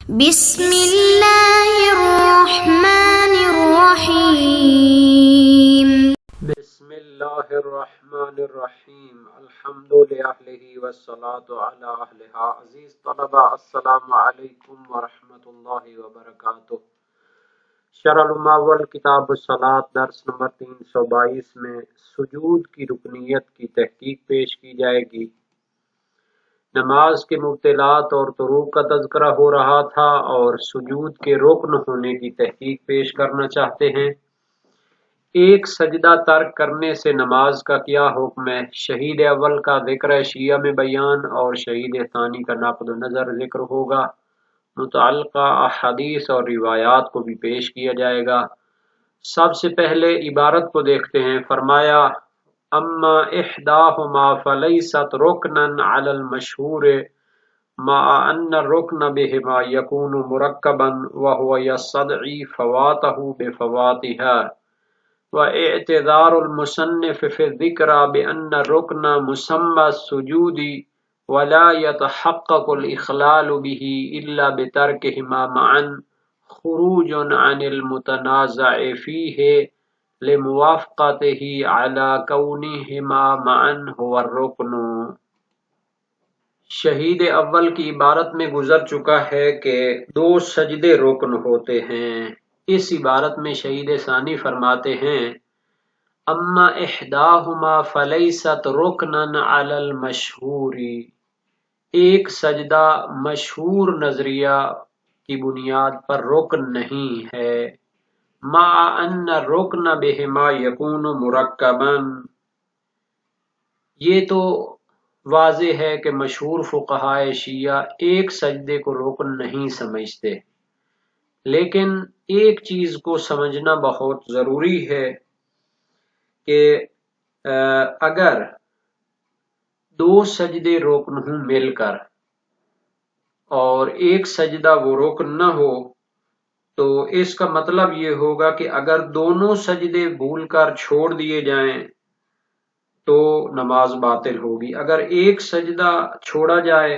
بسم اللہ الرحمن الرحیم بسم اللہ الرحمن الرحیم الحمد للہ والصلاة علی اہلہا۔ عزیز طلبہ السلام علیکم ورحمۃ اللہ وبرکاتہ۔ شرح المعول کتاب الصلاۃ درس نمبر 322 میں سجود کی رکنیت کی تحقیق پیش کی جائے گی۔ نماز کے مبطلات اور طرق کا تذکرہ ہو رہا تھا اور سجود کے رکن ہونے کی تحقیق پیش کرنا چاہتے ہیں۔ ایک سجدہ ترک کرنے سے نماز کا کیا حکم ہے؟ شہید اول کا ذکر شیعہ میں بیان اور شہید ثانی کا نقد و نظر ذکر ہوگا۔ متعلقہ احادیث اور روایات کو بھی پیش کیا جائے گا۔ سب سے پہلے عبارت کو دیکھتے ہیں۔ فرمایا اما احداہما فلیست رکنا علی المشہور مع ان الرکن بہما یکون مرکبا وہو یستدعی فواتہ بفواتہا، واعتذار المصنف في الذکر بأن الرکن مسمى السجود ولا يتحقق الإخلال به إلا بتركهما معا خروج عن المتنازع فيه لموافقته على كونهما معا هو الرکن۔ شہید اول کی عبارت میں گزر چکا ہے کہ دو سجدے رکن ہوتے ہیں۔ اس عبارت میں شہید ثانی فرماتے ہیں اما احداہما فلیست رکنا علی المشہور، ایک سجدہ مشہور نظریہ کی بنیاد پر رکن نہیں ہے۔ مع ان الرکن بہما یکون مرکبا، یہ تو واضح ہے کہ مشہور فقہائے شیعہ ایک سجدے کو رکن نہیں سمجھتے، لیکن ایک چیز کو سمجھنا بہت ضروری ہے کہ اگر دو سجدے رکن ہوں مل کر اور ایک سجدہ وہ رکن نہ ہو تو اس کا مطلب یہ ہوگا کہ اگر دونوں سجدے بھول کر چھوڑ دیے جائیں تو نماز باطل ہوگی، اگر ایک سجدہ چھوڑا جائے،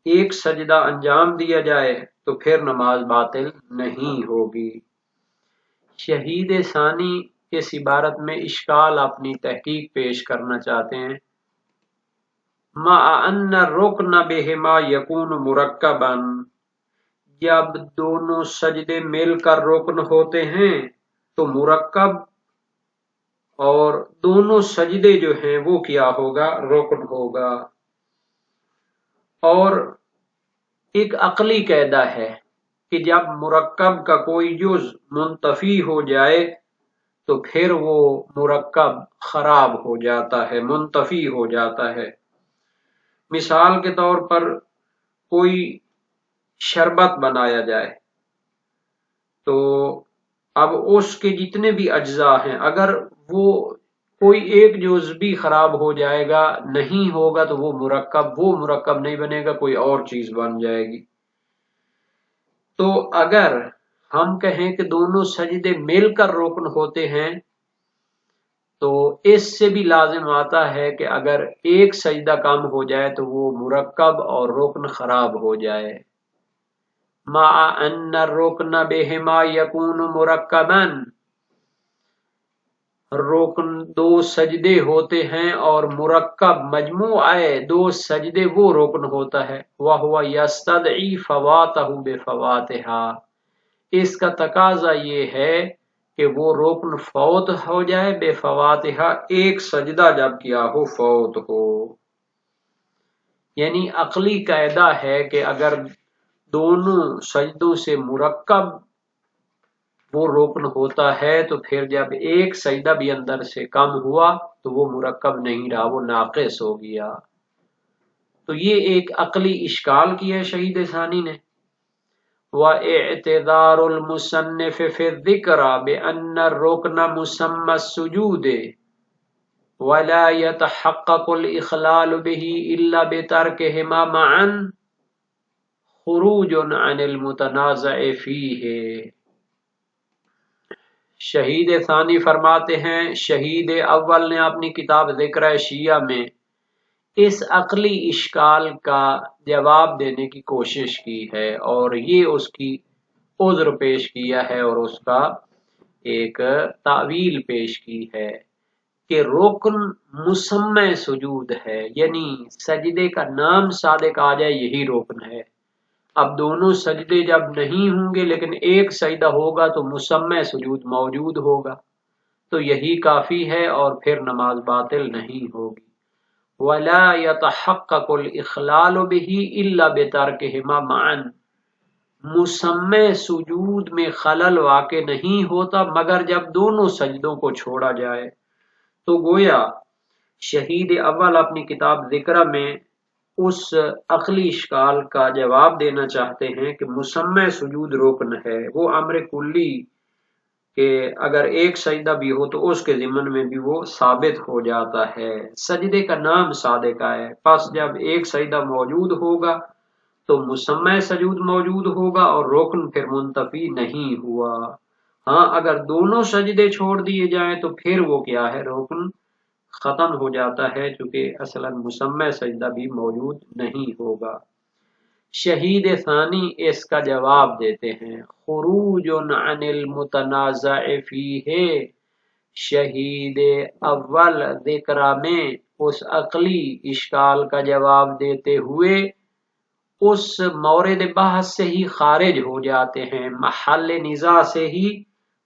ایک سجدہ انجام دیا جائے تو پھر نماز باطل نہیں ہوگی۔ شہید ثانی اس عبارت میں اشکال اپنی تحقیق پیش کرنا چاہتے ہیں۔ مع ان الرکن بہما یکون مرکبا، جب دونوں سجدے مل کر رکن ہوتے ہیں تو مرکب اور دونوں سجدے جو ہیں وہ کیا ہوگا؟ رکن ہوگا۔ اور ایک عقلی قاعدہ ہے کہ جب مرکب کا کوئی جز منتفی ہو جائے تو پھر وہ مرکب خراب ہو جاتا ہے، منتفی ہو جاتا ہے۔ مثال کے طور پر کوئی شربت بنایا جائے تو اب اس کے جتنے بھی اجزاء ہیں اگر وہ کوئی ایک جز بھی خراب ہو جائے گا، نہیں ہوگا تو وہ مرکب نہیں بنے گا، کوئی اور چیز بن جائے گی۔ تو اگر ہم کہیں کہ دونوں سجدے مل کر رکن ہوتے ہیں تو اس سے بھی لازم آتا ہے کہ اگر ایک سجدہ کم ہو جائے تو وہ مرکب اور رکن خراب ہو جائے۔ مع ان الرکن بہما یکون مرکبا، رکن دو سجدے ہوتے ہیں اور مرکب مجموعہ دو سجدے وہ رکن ہوتا ہے۔ وہو یستدعی فواتہ بفواتہا، اس کا تقاضا یہ ہے کہ وہ رکن فوت ہو جائے، بفواتہا، ایک سجدہ جب کیا ہو فوت ہو۔ یعنی عقلی قاعدہ ہے کہ اگر دونوں سجدوں سے مرکب وہ رکن ہوتا ہے تو پھر جب ایک سجدہ بھی اندر سے کم ہوا تو وہ مرکب نہیں رہا، وہ ناقص ہو گیا۔ تو یہ ایک عقلی اشکال کیا ہے شہید ثانی نے۔ وَاعْتِذَارُ الْمُصَنِّفِ فِي الذِّكْرِ بِأَنَّ الرُّكْنَ مُسَمَّى السُّجُودِ وَلَا يَتَحَقَّقُ الْإِخْلَالُ بِهِ إِلَّا بِتَرْكِهِمَا مَعًا خُرُوجٌ عَنِ الْمُتَنَازَعِ فِيهِ۔ شہید ثانی فرماتے ہیں شہید اول نے اپنی کتاب ذکر شیعہ میں اس عقلی اشکال کا جواب دینے کی کوشش کی ہے اور یہ اس کی عذر پیش کیا ہے اور اس کا ایک تعویل پیش کی ہے کہ رکن مسمع سجود ہے، یعنی سجدے کا نام صادق آ جائے یہی رکن ہے۔ اب دونوں سجدے جب نہیں ہوں گے لیکن ایک سجدہ ہوگا تو مسمع سجود موجود ہوگا، تو یہی کافی ہے اور پھر نماز باطل نہیں ہوگی۔ وَلَا يَتَحَقَّقُ الْإِخْلَالُ بِهِ إِلَّا بِتَرْكِهِمَا مَعًا، مسمع سجود میں خلل واقع نہیں ہوتا مگر جب دونوں سجدوں کو چھوڑا جائے۔ تو گویا شہید اول اپنی کتاب ذکرہ میں اس عقلی اشکال کا جواب دینا چاہتے ہیں کہ مسمع سجود رکن ہے، وہ امر کلی کہ اگر ایک سجدہ بھی ہو تو اس کے ضمن میں بھی وہ ثابت ہو جاتا ہے۔ سجدے کا نام صادق ہے، پس جب ایک سجدہ موجود ہوگا تو مسمع سجود موجود ہوگا اور رکن پھر منتفی نہیں ہوا۔ ہاں اگر دونوں سجدے چھوڑ دیے جائیں تو پھر وہ کیا ہے، رکن ختم ہو جاتا ہے، چونکہ اصلا مسمع سجدہ بھی موجود نہیں ہوگا۔ شہید ثانی اس کا جواب دیتے ہیں، خروج عن المتنازع فیہ، شہید اول ذکرہ میں اس عقلی اشکال کا جواب دیتے ہوئے اس مورد بحث سے ہی خارج ہو جاتے ہیں، محل نزاع سے ہی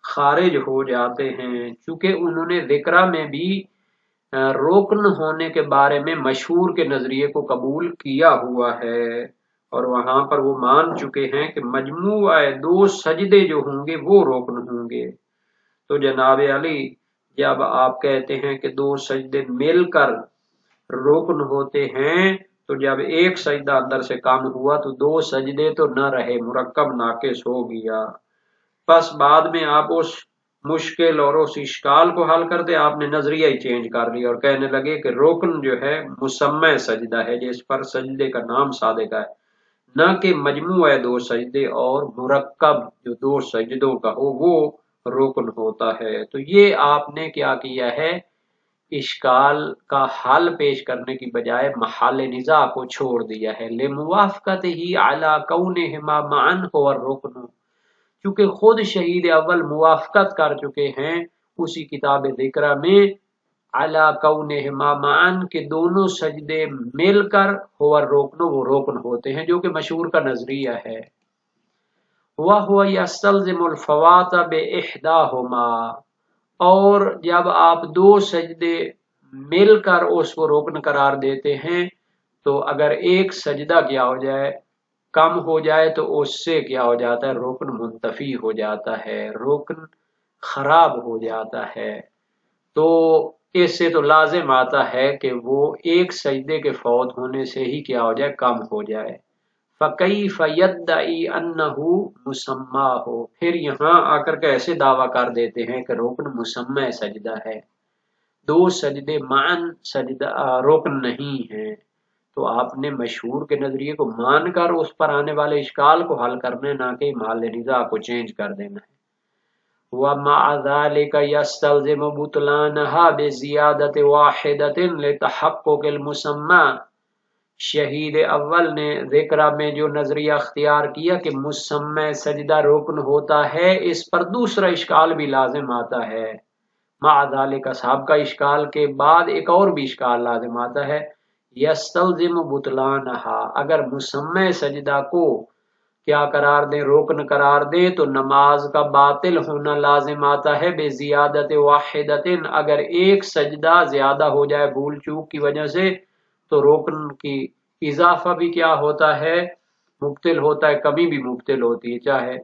خارج ہو جاتے ہیں، چونکہ انہوں نے ذکرہ میں بھی رکن ہونے کے بارے میں مشہور کے نظریے کو قبول کیا ہوا ہے اور وہاں پر وہ مان چکے ہیں کہ مجموعہ دو سجدے جو ہوں گے وہ رکن ہوں گے۔ تو جناب علی جب آپ کہتے ہیں کہ دو سجدے مل کر رکن ہوتے ہیں تو جب ایک سجدہ اندر سے کم ہوا تو دو سجدے تو نہ رہے، مرکب ناقص ہو گیا۔ بس بعد میں آپ اس مشکل اور اس اشکال کو حل کرتے آپ نے نظریہ ہی چینج کر لیا اور کہنے لگے کہ رکن جو ہے مسمع سجدہ ہے جس پر سجدے کا نام صادق ہے، نہ کہ مجموعہ دو سجدے اور مرکب جو دو سجدوں کا ہو وہ رکن ہوتا ہے۔ تو یہ آپ نے کیا کیا ہے، اشکال کا حل پیش کرنے کی بجائے محل نزاع کو چھوڑ دیا ہے، لموافقتہ علی کونہما معا هو الرکن، چونکہ خود شہید اول موافقت کر چکے ہیں اسی کتاب ذکرہ میں علی کونہما معا کہ دونوں سجدے مل کر هو الرکن وہ رکن ہوتے ہیں، جو کہ مشہور کا نظریہ ہے۔ وَهُوَ يَسْتَلْزِمُ الْفَوَاتَ بِإِحْدَاهُمَا، اور جب آپ دو سجدے مل کر اس کو رکن قرار دیتے ہیں تو اگر ایک سجدہ کیا ہو جائے، کم ہو جائے تو اس سے کیا ہو جاتا ہے، رکن منتفی ہو جاتا ہے، رکن خراب ہو جاتا ہے۔ تو اس سے تو لازم آتا ہے کہ وہ ایک سجدے کے فوت ہونے سے ہی کیا ہو جائے، کم ہو جائے۔ فَكَيْفَ يَدَّعِي أَنَّهُ مُسَمَّاهُ، پھر یہاں آ کر کے ایسے دعویٰ کر دیتے ہیں کہ رکن مسمع سجدہ ہے، دو سجدے معاً سجدہ رکن نہیں ہیں۔ تو آپ نے مشہور کے نظریے کو مان کر اس پر آنے والے اشکال کو حل کرنا ہے، نہ کہ محل نزاع کو چینج کر دینا ہے۔ وَمَعَ ذَلِكَ يَسْتَلْزِمُ بُطْلَانَهَا بِزِيَادَةٍ وَاحِدَةٍ لِتَحَقُّقِ الْمُسَمَّى، شہید اول نے ذکرہ میں جو نظریہ اختیار کیا کہ مسمع سجدہ رکن ہوتا ہے، اس پر دوسرا اشکال بھی لازم آتا ہے۔ مع ذالک، صاحب کا اشکال کے بعد ایک اور بھی اشکال لازم آتا ہے، یستلزم بطلانہا، اگر مسمع سجدہ کو کیا قرار دیں، رکن قرار دیں تو نماز کا باطل ہونا لازم آتا ہے بے زیادت واحدۃ، اگر ایک سجدہ زیادہ ہو جائے بھول چوک کی وجہ سے تو رکن کی اضافہ بھی کیا ہوتا ہے، مبطل ہوتا ہے، کمی بھی مبطل ہوتی ہے، چاہے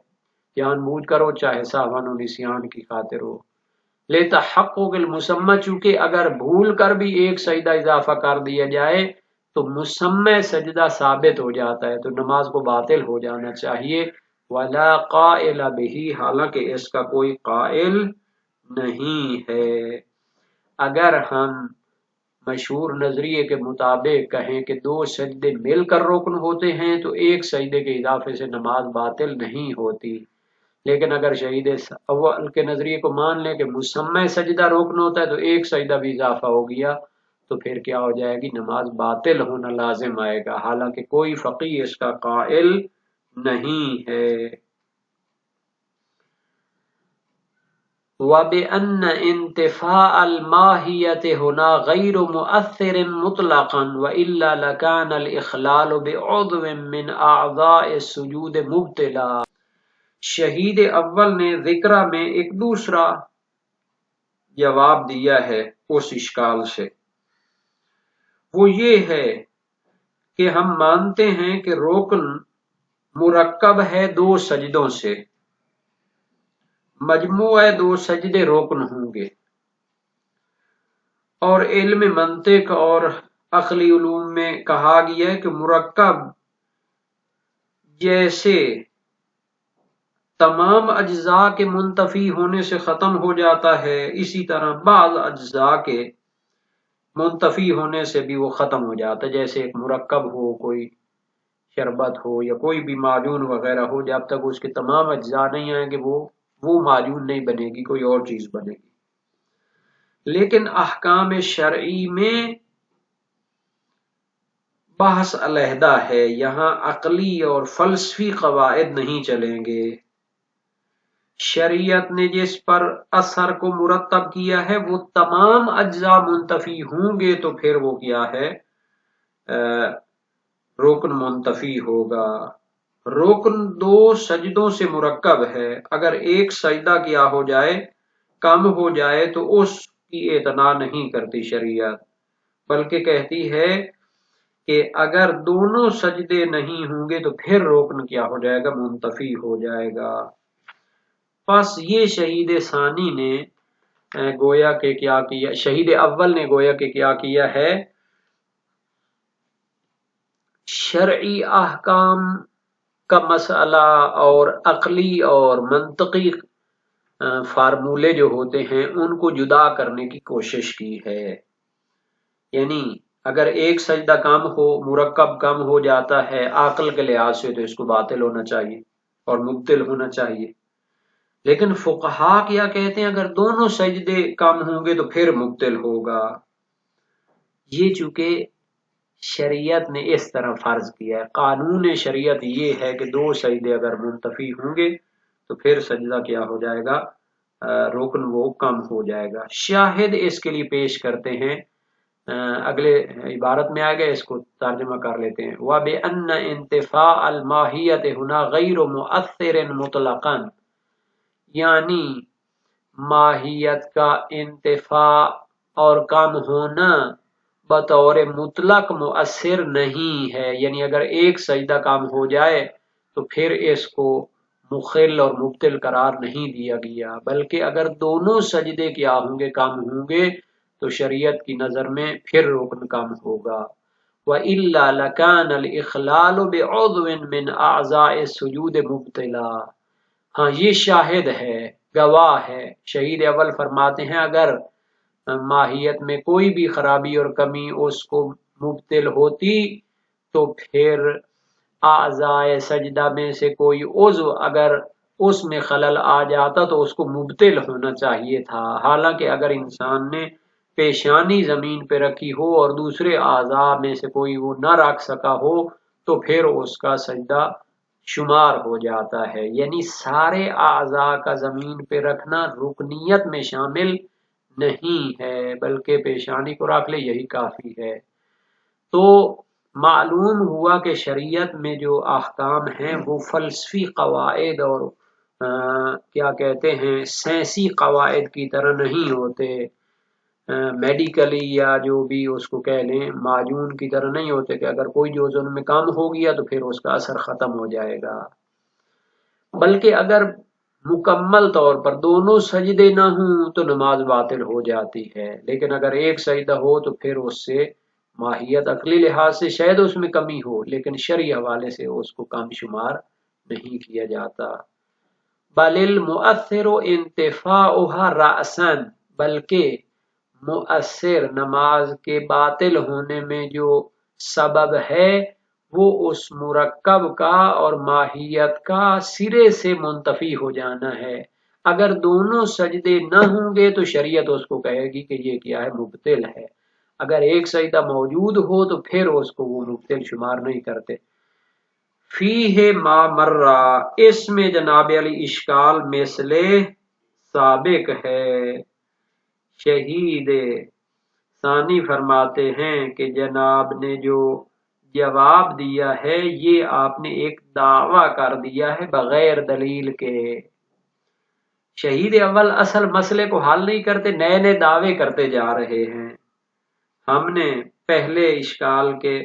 جان بوجھ کر ہو چاہے سہون و نسیان کی خاطر ہو۔ لتحقق المسمى، چونکہ اگر بھول کر بھی ایک سجدہ اضافہ کر دیا جائے تو مسمع سجدہ ثابت ہو جاتا ہے، تو نماز کو باطل ہو جانا چاہیے۔ ولا قائل به، حالانکہ اس کا کوئی قائل نہیں ہے۔ اگر ہم مشہور نظریے کے مطابق کہیں کہ دو سجدے مل کر رکن ہوتے ہیں تو ایک سجدے کے اضافے سے نماز باطل نہیں ہوتی، لیکن اگر شہید اول کے نظریے کو مان لیں کہ مسمع سجدہ رکن ہوتا ہے تو ایک سجدہ بھی اضافہ ہو گیا تو پھر کیا ہو جائے گی؟ نماز باطل ہونا لازم آئے گا، حالانکہ کوئی فقیہ اس کا قائل نہیں ہے۔ وَبِأَنَّ انتفاء الماہیت ہنا غیر مؤثر مطلقا وإلا لكان الإخلال بعضو من اعضاء السجود مبطلا۔ شہید اول نے ذکرہ میں ایک دوسرا جواب دیا ہے اس اشکال سے، وہ یہ ہے کہ ہم مانتے ہیں کہ رکن مرکب ہے دو سجدوں سے، مجموعہ دو سجدے رکن ہوں گے، اور علم منطق اور عقلی علوم میں کہا گیا ہے کہ مرکب جیسے تمام اجزاء کے منتفی ہونے سے ختم ہو جاتا ہے، اسی طرح بعض اجزاء کے منتفی ہونے سے بھی وہ ختم ہو جاتا ہے۔ جیسے ایک مرکب ہو، کوئی شربت ہو یا کوئی بھی معجون وغیرہ ہو، جب تک اس کے تمام اجزاء نہیں آئیں گے وہ معجون نہیں بنے گی، کوئی اور چیز بنے گی۔ لیکن احکام شرعی میں بحث علیحدہ ہے، یہاں عقلی اور فلسفی قواعد نہیں چلیں گے۔ شریعت نے جس پر اثر کو مرتب کیا ہے وہ تمام اجزاء منتفی ہوں گے تو پھر وہ کیا ہے؟ رکن منتفی ہوگا۔ رکن دو سجدوں سے مرکب ہے، اگر ایک سجدہ کیا ہو جائے، کم ہو جائے تو اس کی اعتنا نہیں کرتی شریعت، بلکہ کہتی ہے کہ اگر دونوں سجدے نہیں ہوں گے تو پھر رکن کیا ہو جائے گا؟ منتفی ہو جائے گا۔ پس یہ شہید ثانی نے گویا کہ کیا کیا، شہید اول نے گویا کہ کیا کیا ہے؟ شرعی احکام کا مسئلہ اور عقلی اور منطقی فارمولے جو ہوتے ہیں ان کو جدا کرنے کی کوشش کی ہے۔ یعنی اگر ایک سجدہ کم ہو، مرکب کم ہو جاتا ہے عقل کے لحاظ سے، تو اس کو باطل ہونا چاہیے اور مبطل ہونا چاہیے۔ لیکن فقہا کیا کہتے ہیں؟ اگر دونوں سجدے کم ہوں گے تو پھر مبطل ہوگا۔ یہ چونکہ شریعت نے اس طرح فرض کیا ہے، قانون شریعت یہ ہے کہ دو سجدے اگر منتفی ہوں گے تو پھر سجدہ کیا ہو جائے گا؟ رکن وہ کم ہو جائے گا۔ شاہد اس کے لیے پیش کرتے ہیں، اگلے عبارت میں آئے گا، اس کو ترجمہ کر لیتے ہیں۔ وَبِأَنَّ انتفاء الْمَاهِيَّةِ هُنَا غَيْرُ مُؤَثِّرٍ مُطْلَقًا، یعنی ماہیت کا انتفاع اور کم ہونا بطور مطلق مؤثر نہیں ہے، یعنی اگر ایک سجدہ کم ہو جائے تو پھر اس کو مخل اور مبطل قرار نہیں دیا گیا، بلکہ اگر دونوں سجدے کیا ہوں گے؟ کم ہوں گے تو شریعت کی نظر میں پھر رکن کم ہوگا۔ وَإِلَّا لَكَانَ الْإِخْلَالُ بِعُضْوٍ مِّنْ أَعْضَاءِ السُّجُودِ مُبْطِلًا۔ ہاں یہ شاہد ہے، گواہ ہے۔ شہید اول فرماتے ہیں اگر ماہیت میں کوئی بھی خرابی اور کمی اس کو مبطل ہوتی تو پھر اعضائے سجدہ میں سے کوئی عضو اگر اس میں خلل آ جاتا تو اس کو مبطل ہونا چاہیے تھا، حالانکہ اگر انسان نے پیشانی زمین پہ رکھی ہو اور دوسرے اعضاء میں سے کوئی وہ نہ رکھ سکا ہو تو پھر اس کا سجدہ شمار ہو جاتا ہے۔ یعنی سارے اعضاء کا زمین پہ رکھنا رکنیت میں شامل نہیں ہے، بلکہ پیشانی کو رکھ لے یہی کافی ہے۔ تو معلوم ہوا کہ شریعت میں جو احکام ہیں وہ فلسفی قواعد اور کیا کہتے ہیں سائنسی قواعد کی طرح نہیں ہوتے، میڈیکلی یا جو بھی اس کو کہہ لیں معجون کی طرح نہیں ہوتے کہ اگر کوئی جزء ان میں کام ہو گیا تو پھر اس کا اثر ختم ہو جائے گا، بلکہ اگر مکمل طور پر دونوں سجدے نہ ہوں تو نماز باطل ہو جاتی ہے، لیکن اگر ایک سجدہ ہو تو پھر اس سے ماہیت عقلی لحاظ سے شاید اس میں کمی ہو لیکن شرعی حوالے سے اس کو کم شمار نہیں کیا جاتا۔ بل المؤثر انتفاؤها رأسا، بلکہ مؤثر نماز کے باطل ہونے میں جو سبب ہے وہ اس مرکب کا اور ماہیت کا سرے سے منتفی ہو جانا ہے۔ اگر دونوں سجدے نہ ہوں گے تو شریعت اس کو کہے گی کہ یہ کیا ہے؟ مبطل ہے۔ اگر ایک سجدہ موجود ہو تو پھر اس کو وہ مبتل شمار نہیں کرتے۔ فیہ ما مرہ، اس میں جناب علی اشکال مثل سابق ہے۔ شہید ثانی فرماتے ہیں کہ جناب نے جو جواب دیا ہے یہ آپ نے ایک دعویٰ کر دیا ہے بغیر دلیل کے۔ شہید اول اصل مسئلے کو حل نہیں کرتے، نئے نئے دعوے کرتے جا رہے ہیں۔ ہم نے پہلے اشکال کے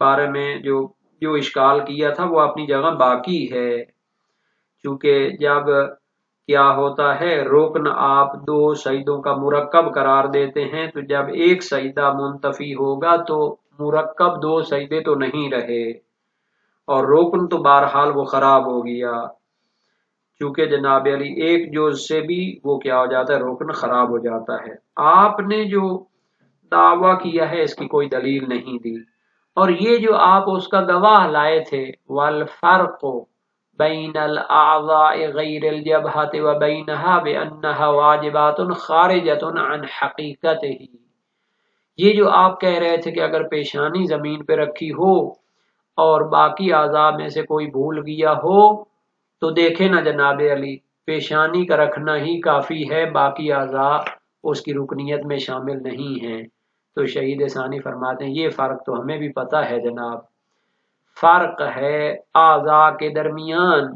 بارے میں جو اشکال کیا تھا وہ اپنی جگہ باقی ہے، چونکہ جب کیا ہوتا ہے رکن آپ دو سجدوں کا مرکب قرار دیتے ہیں تو جب ایک سجدہ منتفی ہوگا تو مرکب دو سجدے تو نہیں رہے اور رکن تو بہرحال وہ خراب ہو گیا، چونکہ جناب علی ایک جز سے بھی وہ کیا ہو جاتا ہے رکن خراب ہو جاتا ہے۔ آپ نے جو دعویٰ کیا ہے اس کی کوئی دلیل نہیں دی، اور یہ جو آپ اس کا گواہ لائے تھے والفرق بین الاعضاء غیر الجبہۃ وبینہا بانہا واجبات خارجۃ عن حقیقتہ، یہ جو آپ کہہ رہے تھے کہ اگر پیشانی زمین پہ رکھی ہو اور باقی اعضاء میں سے کوئی بھول گیا ہو تو دیکھیں نا جناب علی پیشانی کا رکھنا ہی کافی ہے، باقی اعضاء اس کی رکنیت میں شامل نہیں ہیں۔ تو شہید ثانی فرماتے ہیں یہ فرق تو ہمیں بھی پتہ ہے جناب، فرق ہے اعضاء کے درمیان،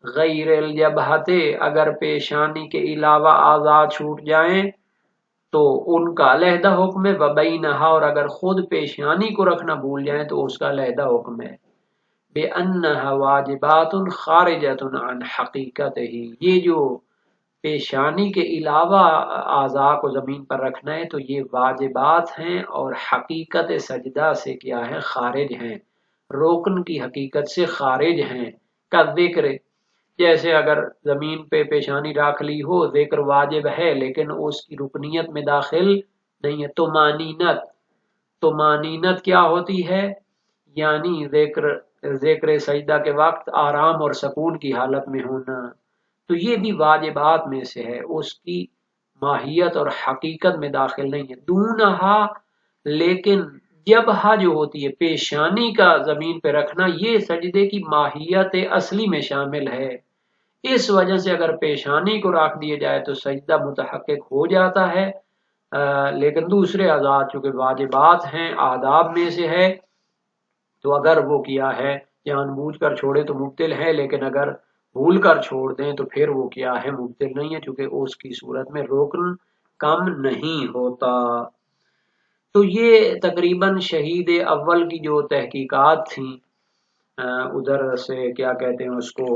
غیر الجبہۃ اگر پیشانی کے علاوہ اعضاء چھوٹ جائیں تو ان کا علیحدہ حکم ہے، وبینہا اور اگر خود پیشانی کو رکھنا بھول جائیں تو اس کا علیحدہ حکم ہے، بانہا واجبات خارجۃ عن حقیقتہ، یہ جو پیشانی کے علاوہ اعضاء کو زمین پر رکھنا ہے تو یہ واجبات ہیں اور حقیقت سجدہ سے کیا ہے خارج ہیں، رکن کی حقیقت سے خارج ہیں۔ کا ذکر، جیسے اگر زمین پہ پیشانی رکھ لی ہو ذکر واجب ہے لیکن اس کی رکنیت میں داخل نہیں ہے۔ طمانینت کیا ہوتی ہے؟ یعنی ذکر سجدہ کے وقت آرام اور سکون کی حالت میں ہونا، تو یہ بھی واجبات میں سے ہے، اس کی ماہیت اور حقیقت میں داخل نہیں ہے۔ دونہا، لیکن جبہہ جو ہوتی ہے پیشانی کا زمین پہ رکھنا یہ سجدے کی ماہیت اصلی میں شامل ہے، اس وجہ سے اگر پیشانی کو رکھ دیے جائے تو سجدہ متحقق ہو جاتا ہے، لیکن دوسرے اعضاء چونکہ واجبات ہیں آداب میں سے ہے تو اگر وہ کیا ہے جان بوجھ کر چھوڑے تو مبتل ہے، لیکن اگر بھول کر چھوڑ دیں تو پھر وہ کیا ہے مبتل نہیں ہے، چونکہ اس کی صورت میں رکن کم نہیں ہوتا۔ تو یہ تقریباً شہید اول کی جو تحقیقات تھیں ادھر سے کیا کہتے ہیں اس کو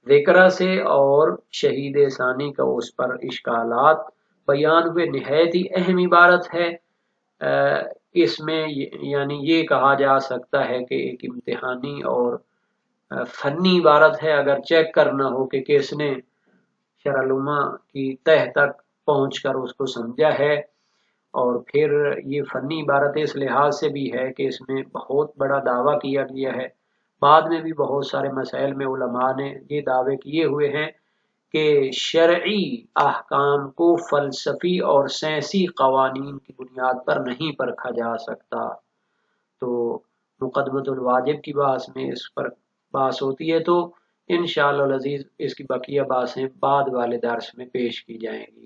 ذکرہ سے، اور شہید ثانی کا اس پر اشکالات بیان ہوئے۔ نہایت ہی اہم عبارت ہے، اس میں یعنی یہ کہا جا سکتا ہے کہ ایک امتحانی اور فنی عبارت ہے، اگر چیک کرنا ہو کہ کس نے شرح العلوم کی تہ تک پہنچ کر اس کو سمجھا ہے، اور پھر یہ فنی عبارت اس لحاظ سے بھی ہے کہ اس میں بہت بڑا دعویٰ کیا گیا ہے، بعد میں بھی بہت سارے مسائل میں علماء نے یہ دعوے کیے ہوئے ہیں کہ شرعی احکام کو فلسفی اور سائنسی قوانین کی بنیاد پر نہیں پرکھا جا سکتا۔ تو مقدمۃ الواجب کی بحث میں اس پر بحث ہوتی ہے، تو انشاءاللہ العزیز اس کی بقیہ بحثیں بعد والے درس میں پیش کی جائیں گی۔